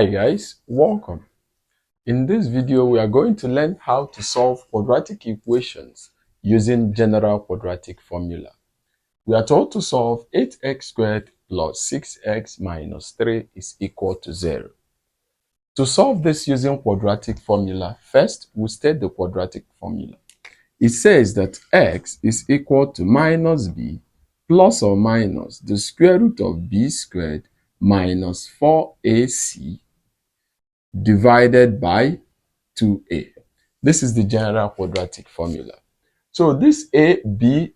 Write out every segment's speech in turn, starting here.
Hi guys, welcome. In this video, we are going to learn how to solve quadratic equations using general quadratic formula. We are told to solve 8x squared plus 6x minus 3 is equal to 0. To solve this using quadratic formula, first we'll state the quadratic formula. It says that x is equal to minus b plus or minus the square root of b squared minus 4ac divided by 2a. This is the general quadratic formula. So this a, b,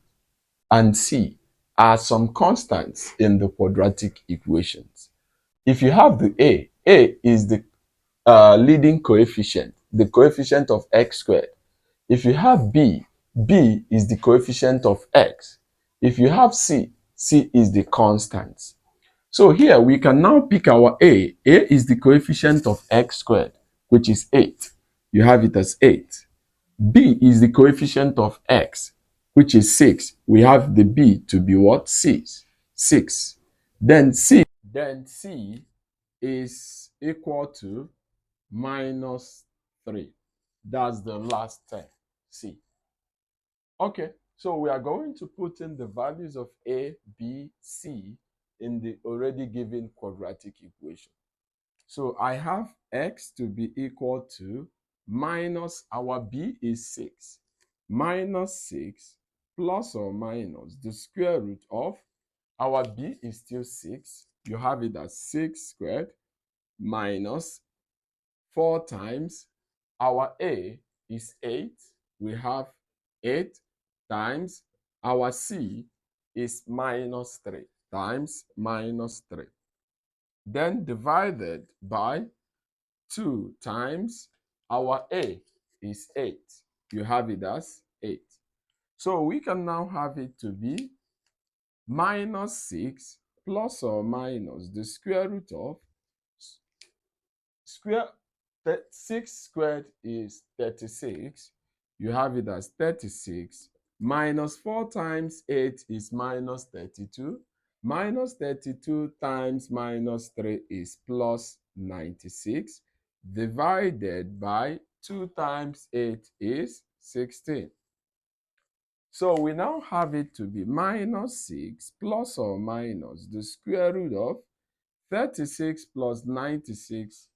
and c are some constants in the quadratic equations. If you have the a is the leading coefficient, the coefficient of x squared. If you have b is the coefficient of x. If you have c is the constant. So here we can now pick our a. A is the coefficient of x squared, which is 8. You have it as 8. B is the coefficient of x, which is 6. We have the b to be what? 6. 6. Then c is equal to minus 3. That's the last term, c. Okay, so we are going to put in the values of a, b, c in the already given quadratic equation. So I have x to be equal to minus, our b is 6, minus 6 plus or minus the square root of, our b is still 6, you have it as 6 squared minus 4 times, our a is 8, we have 8 times, our c is minus 3 times minus 3. Then divided by 2 times, our a is 8. You have it as 8. So we can now have it to be minus 6 plus or minus the square root of square 6 squared is 36. You have it as 36 minus 4 times 8 is minus 32. Minus 32 times minus 3 is plus 96 divided by 2 times 8 is 16. So we now have it to be minus 6 plus or minus the square root of 36 plus 96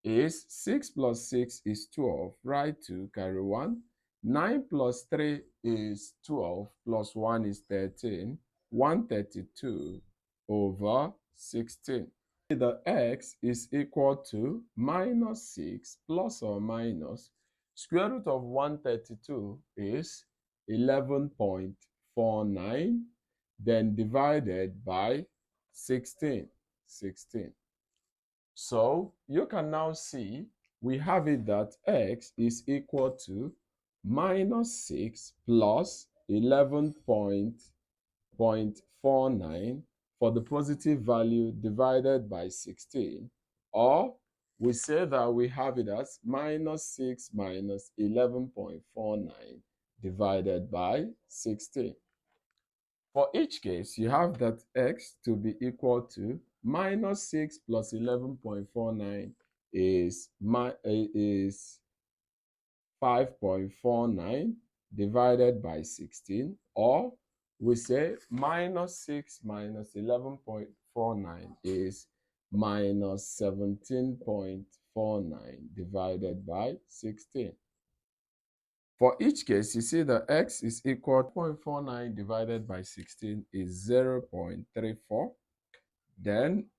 is 6 plus 6 is 12. Write 2, carry 1. 9 plus 3 is 12 plus 1 is 13. 132 over 16. The x is equal to minus 6 plus or minus square root of 132 is 11.49, then divided by 16. So you can now see we have it that x is equal to minus 6 plus 11.49 for the positive value divided by 16, or we say that we have it as minus 6 minus 11.49 divided by 16. For each case, you have that x to be equal to minus 6 plus 11.49 is 5.49 divided by 16, or we say minus 6 minus 11.49 is minus 17.49 divided by 16. For each case, you see that x is equal to 0.49 divided by 16 is 0.34. Then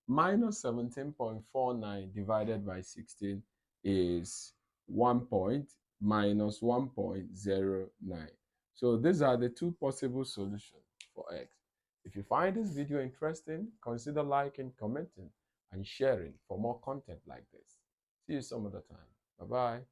minus 17.49 divided by 16 is 1.09. So these are the two possible solutions for x. If you find this video interesting, consider liking, commenting, and sharing for more content like this. See you some other time. Bye-bye.